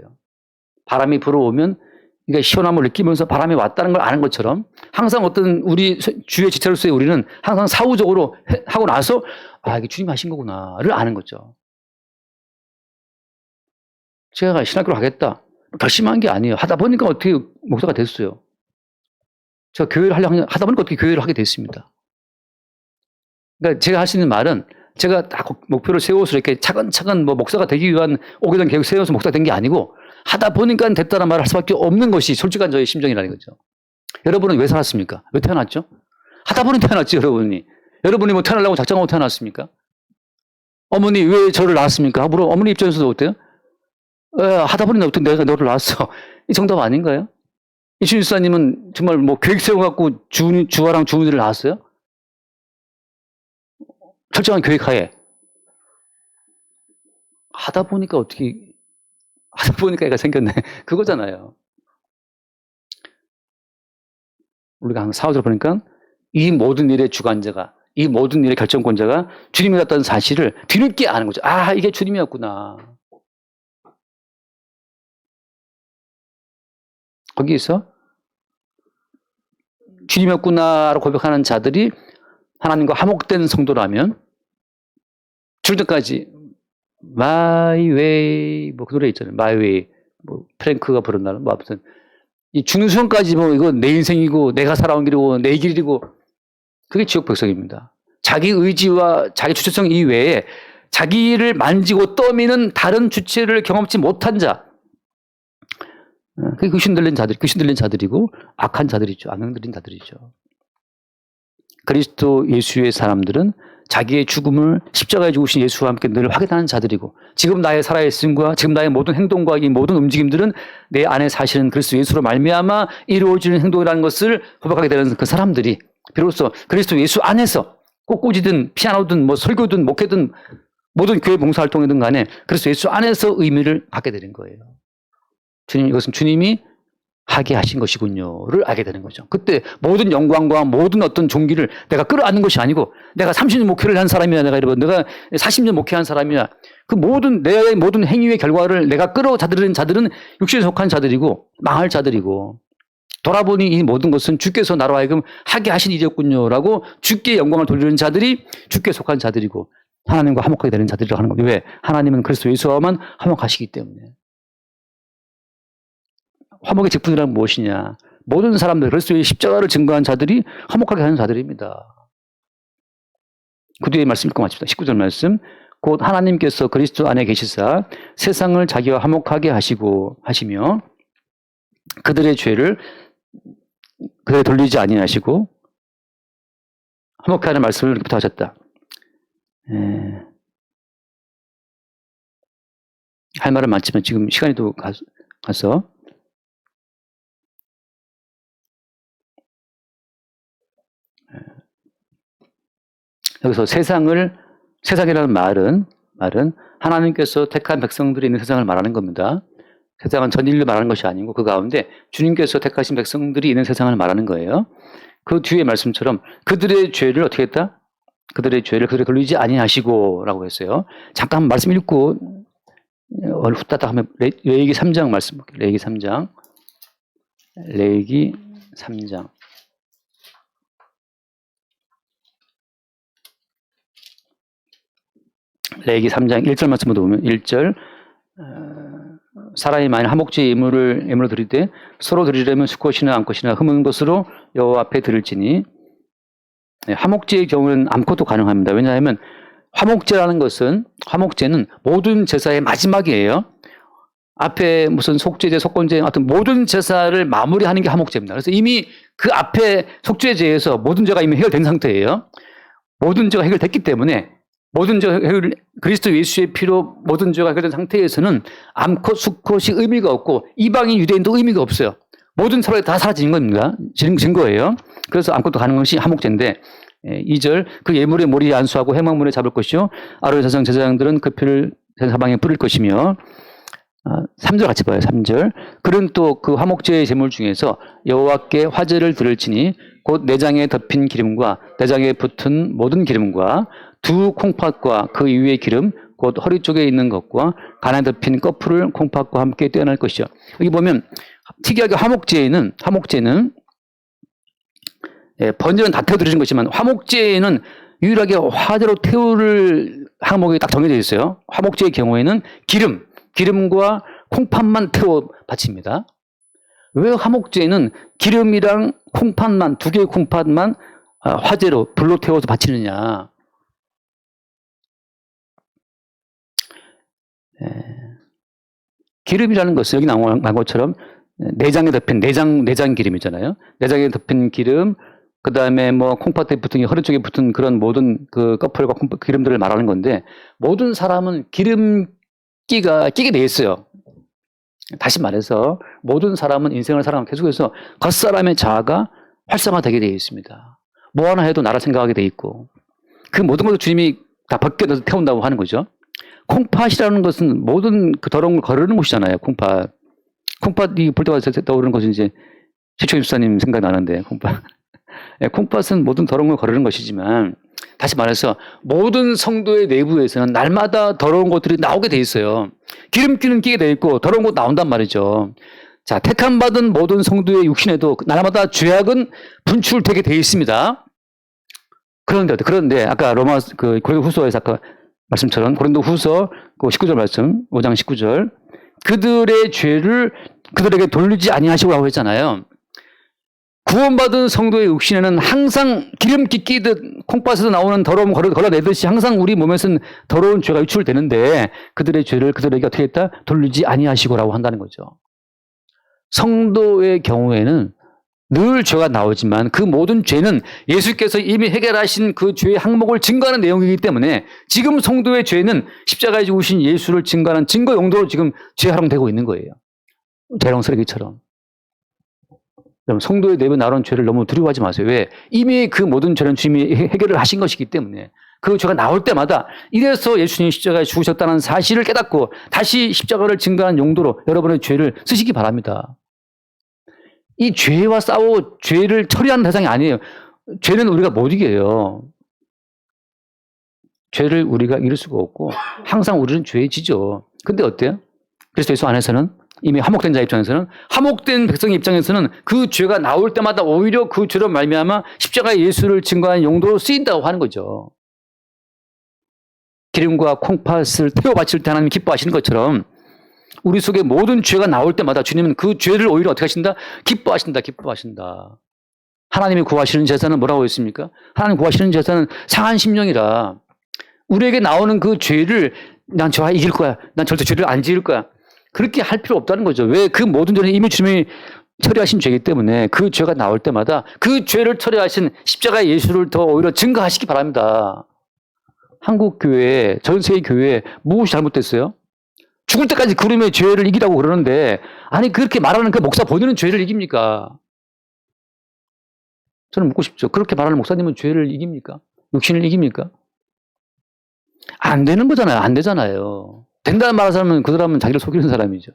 바람이 불어오면 그러니까 시원함을 느끼면서 바람이 왔다는 걸 아는 것처럼 항상 어떤 우리 주의 지체로서의 우리는 항상 사후적으로 하고 나서 이게 주님이 하신 거구나를 아는 거죠. 제가 신학교를 하겠다. 결심한 게 아니에요. 하다 보니까 어떻게 목사가 됐어요. 제가 교회를 하다 보니까 어떻게 교회를 하게 됐습니다. 그러니까 제가 할 수 있는 말은 제가 딱 목표를 세워서 이렇게 차근차근 목사가 되기 위한 오래된 계획 세워서 목사가 된 게 아니고 하다 보니까 됐다는 말을 할 수밖에 없는 것이 솔직한 저의 심정이라는 거죠. 여러분은 왜 살았습니까? 왜 태어났죠? 하다 보니 태어났지, 여러분이. 여러분이 뭐 태어나려고 작정하고 태어났습니까? 어머니 왜 저를 낳았습니까? 물론 어머니 입장에서도 어때요? 하다 보니 어떻게 내가 너를 낳았어. 이 정답 아닌가요? 이춘희 수사님은 정말 계획 세워갖고 주아랑 주은이를 낳았어요? 철저한 계획하에. 하다 보니까 애가 생겼네. 그거잖아요. 우리가 항상 사후적으로 보니까 이 모든 일의 주관자가, 이 모든 일의 결정권자가 주님이었다는 사실을 뒤늦게 아는 거죠. 이게 주님이었구나. 거기에서 주님이었구나라고 고백하는 자들이 하나님과 화목된 성도라면 죽을 때까지 My way 그 노래 있잖아요. My way 프랭크가 부른다는 아무튼 이 죽는 순간까지 이거 내 인생이고 내가 살아온 길이고 내 길이고 그게 지옥 백성입니다. 자기 의지와 자기 주체성 이외에 자기를 만지고 떠미는 다른 주체를 경험치 못한 자, 그게 귀신 들린 자들이고 악한 자들이죠. 악령 들린 자들이죠. 그리스도 예수의 사람들은 자기의 죽음을 십자가에 죽으신 예수와 함께 늘 확인하는 자들이고 지금 나의 살아있음과 지금 나의 모든 행동과 이 모든 움직임들은 내 안에 사실은 그리스도 예수로 말미암아 이루어지는 행동이라는 것을 고백하게 되는 그 사람들이 비로소 그리스도 예수 안에서 꽃꽂이든 피아노든 설교든 목회든 모든 교회 봉사활동이든 간에 그리스도 예수 안에서 의미를 갖게 되는 거예요. 이것은 주님이 하게 하신 것이군요를 알게 되는 거죠. 그때 모든 영광과 모든 어떤 존귀를 내가 끌어안는 것이 아니고 내가 30년 목회를 한 사람이야. 내가 40년 목회한 사람이야. 내 모든 행위의 결과를 내가 끌어자들은 자들은 육신에 속한 자들이고 망할 자들이고 돌아보니 이 모든 것은 주께서 나로 하여금 하게 하신 일이었군요라고 주께 영광을 돌리는 자들이 주께 속한 자들이고 하나님과 화목하게 되는 자들이라고 하는 겁니다. 왜? 하나님은 그리스도 예수와만 화목하시기 때문에. 화목의 직분이란 무엇이냐? 모든 사람들, 그리스도의 십자가를 증거한 자들이 화목하게 하는 자들입니다. 그 뒤에 말씀 읽고 마칩니다. 19절 말씀. 곧 하나님께서 그리스도 안에 계시사 세상을 자기와 화목하게 하시며 그들의 죄를 그들에 돌리지 아니하시고 화목하게 하는 말씀을 이렇게 부탁하셨다. 할 말은 많지만 지금 시간이 또 가서 여기서 세상이라는 말은 하나님께서 택한 백성들이 있는 세상을 말하는 겁니다. 세상은 전 인류를 말하는 것이 아니고 그 가운데 주님께서 택하신 백성들이 있는 세상을 말하는 거예요. 그 뒤에 말씀처럼 그들의 죄를 어떻게 했다? 그들의 죄를 그들에 돌리지 아니하시고 라고 했어요. 잠깐 말씀 읽고 후다닥 하면 레위기 3장 말씀 볼게요. 레위기 3장. 레위기 3장. 레위기 3장 1절 말씀부터 보면 1절 사람이 만일 화목제의 예물을 드릴 때 서로 드리려면 수컷이나 암컷이나 흠은 것으로 여호와 앞에 드릴지니 화목제의 경우는 암컷도 가능합니다. 왜냐하면 화목제는 모든 제사의 마지막이에요. 앞에 무슨 속죄제, 속건제 같은 모든 제사를 마무리하는 게 화목제입니다. 그래서 이미 그 앞에 속죄제에서 모든 죄가 이미 해결된 상태예요. 모든 죄가 해결됐기 때문에 그리스도 예수의 피로 모든 죄가 해결된 상태에서는 암컷, 수컷이 의미가 없고 이방인 유대인도 의미가 없어요. 모든 사람이 다 사라진 겁니다. 증거예요. 그래서 암컷도 가는 것이 화목제인데 2절 그 예물의 머리에 안수하고 해망문에 잡을 것이요 아론의 자손 제사장들은 그 피를 사방에 뿌릴 것이며 3절 같이 봐요. 3절. 그는 또 그 화목제의 제물 중에서 여호와께 화제를 들을지니 곧 내장에 덮인 기름과 내장에 붙은 모든 기름과 두 콩팥과 그 이후의 기름 곧 허리 쪽에 있는 것과 간에 덮인 꺼풀을 콩팥과 함께 떼어낼 것이요. 여기 보면 특이하게 화목제는 번제는 다 태워드리는 것이지만 화목제에는 유일하게 화제로 태울 항목이 딱 정해져 있어요. 화목제의 경우에는 기름과 콩팥만 태워 바칩니다. 왜 화목제는 기름이랑 콩팥만, 두 개의 콩팥만 화제로 불로 태워서 바치느냐. 기름이라는 것은 여기 나온 것처럼 내장에 덮인 내장 기름이잖아요. 내장에 덮인 기름, 그 다음에 뭐 콩팥에 붙은 허리 쪽에 붙은 그런 모든 그 꺼풀과 기름들을 말하는 건데 모든 사람은 기름기가 끼게 돼 있어요. 다시 말해서 모든 사람은 인생을 살아가면 계속해서 겉사람의 자아가 활성화되게 되어 있습니다. 뭐 하나 해도 나를 생각하게 돼 있고 그 모든 것을 주님이 다 벗겨내서 태운다고 하는 거죠. 콩팥이라는 것은 모든 그 더러운 걸 거르는 곳이잖아요. 콩팥이 볼 때마다 떠오르는 것은 이제 최초임 수사님 생각나는데 콩팥은 모든 더러운 걸 거르는 것이지만 다시 말해서 모든 성도의 내부에서는 날마다 더러운 것들이 나오게 돼 있어요. 기름기는 끼게 돼 있고 더러운 것 나온단 말이죠. 자, 택함받은 모든 성도의 육신에도 날마다 죄악은 분출되게 돼 있습니다. 그런데 아까 고린도후서에서 아까 말씀처럼 고린도후서 19절 말씀 5장 19절 그들의 죄를 그들에게 돌리지 아니하시고 하고 했잖아요. 구원받은 성도의 육신에는 항상 기름기 끼듯 콩팥에서 나오는 더러움 걸어내듯이 항상 우리 몸에서는 더러운 죄가 유출되는데 그들의 죄를 그들에게 어떻게 했다? 돌리지 아니하시고라고 한다는 거죠. 성도의 경우에는 늘 죄가 나오지만 그 모든 죄는 예수께서 이미 해결하신 그 죄의 항목을 증거하는 내용이기 때문에 지금 성도의 죄는 십자가에 죽으신 예수를 증거하는 증거 용도로 지금 재활용되고 있는 거예요. 재활용 쓰레기처럼. 성도의 내부에 나오는 죄를 너무 두려워하지 마세요. 왜? 이미 그 모든 죄는 주님이 해결을 하신 것이기 때문에 그 죄가 나올 때마다 이래서 예수님이 십자가에 죽으셨다는 사실을 깨닫고 다시 십자가를 증거하는 용도로 여러분의 죄를 쓰시기 바랍니다. 이 죄와 싸워 죄를 처리하는 대상이 아니에요. 죄는 우리가 못 이겨요. 죄를 우리가 이길 수가 없고 항상 우리는 죄에 지죠. 근데 어때요? 그리스도 예수 안에서는 이미 화목된 자 입장에서는 화목된 백성 입장에서는 그 죄가 나올 때마다 오히려 그 죄로 말미암아 십자가의 예수를 증거하는 용도로 쓰인다고 하는 거죠. 기름과 콩팥을 태워 바칠 때 하나님 기뻐하시는 것처럼 우리 속에 모든 죄가 나올 때마다 주님은 그 죄를 오히려 어떻게 하신다? 기뻐하신다. 하나님이 구하시는 제사는 뭐라고 했습니까? 하나님 구하시는 제사는 상한 심령이라 우리에게 나오는 그 죄를 난 저 이길 거야. 난 절대 죄를 안 지을 거야. 그렇게 할 필요 없다는 거죠. 왜? 그 모든 죄는 이미 주님이 처리하신 죄이기 때문에 그 죄가 나올 때마다 그 죄를 처리하신 십자가의 예수를 더 오히려 증거하시기 바랍니다. 한국 교회, 전 세계 교회 무엇이 잘못됐어요? 죽을 때까지 그름의 죄를 이기라고 그러는데 아니 그렇게 말하는 그 목사 본인은 죄를 이깁니까? 저는 묻고 싶죠. 그렇게 말하는 목사님은 죄를 이깁니까? 육신을 이깁니까? 안 되는 거잖아요. 안 되잖아요. 된다는 말하는 사람은 그 사람은 자기를 속이는 사람이죠.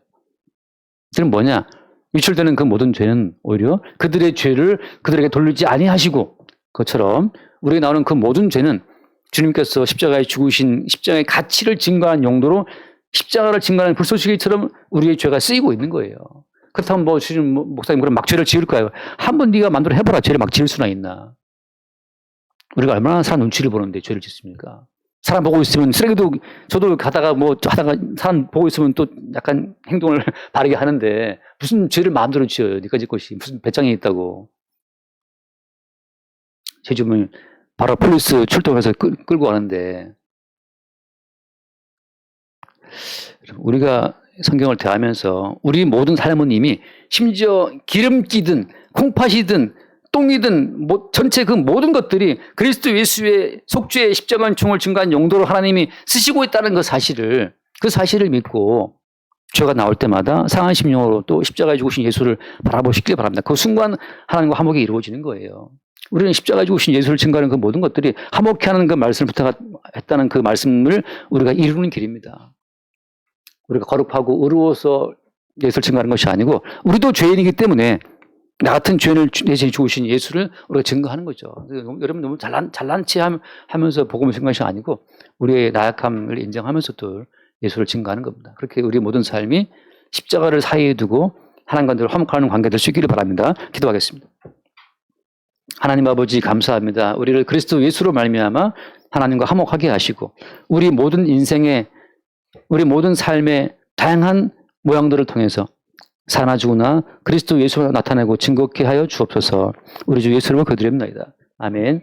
그럼 뭐냐? 유출되는 그 모든 죄는 오히려 그들의 죄를 그들에게 돌리지 아니하시고 그것처럼 우리에게 나오는 그 모든 죄는 주님께서 십자가에 죽으신 십자가의 가치를 증거한 용도로 십자가를 증거하는 불쏘시개처럼 우리의 죄가 쓰이고 있는 거예요. 그렇다면 뭐 주님 목사님 그럼 막 죄를 지을까요? 한번 네가 만들어 해봐라. 죄를 막 지을 수나 있나? 우리가 얼마나 사람 눈치를 보는데 죄를 짓습니까? 사람 보고 있으면 쓰레기도 저도 가다가 뭐 하다가 사람 보고 있으면 또 약간 행동을 바르게 하는데 무슨 죄를 마음대로 지어요. 네가 질 것이 무슨 배짱이 있다고. 제 주문 바로 폴리스 출동해서 끌고 가는데 우리가 성경을 대하면서 우리 모든 삶은 이미 심지어 기름기든 콩팥이든 똥이든 뭐 전체 그 모든 것들이 그리스도 예수의 속죄의 십자가의 총을 증거한 용도로 하나님이 쓰시고 있다는 그 사실을 믿고 죄가 나올 때마다 상한 심령으로 또 십자가에 죽으신 예수를 바라보시길 바랍니다. 그 순간 하나님과 화목이 이루어지는 거예요. 우리는 십자가에 죽으신 예수를 증거하는 그 모든 것들이 화목케 하는 그 말씀을 부탁했다는 그 말씀을 우리가 이루는 길입니다. 우리가 거룩하고 의로워서 예수를 증거하는 것이 아니고 우리도 죄인이기 때문에 나 같은 죄인을 대신 죽으신 예수를 우리가 증거하는 거죠. 여러분 너무 잘난 체 하면서 복음을 증거하는 것이 아니고 우리의 나약함을 인정하면서도 예수를 증거하는 겁니다. 그렇게 우리 모든 삶이 십자가를 사이에 두고 하나님과 늘 화목하는 관계 될 수 있기를 바랍니다. 기도하겠습니다. 하나님 아버지 감사합니다. 우리를 그리스도 예수로 말미암아 하나님과 화목하게 하시고 우리 모든 인생의 우리 모든 삶의 다양한 모양들을 통해서 사나 죽으나 그리스도 예수로 나타내고 증거케 하여 주옵소서. 우리 주 예수님을 거드립니다. 아멘.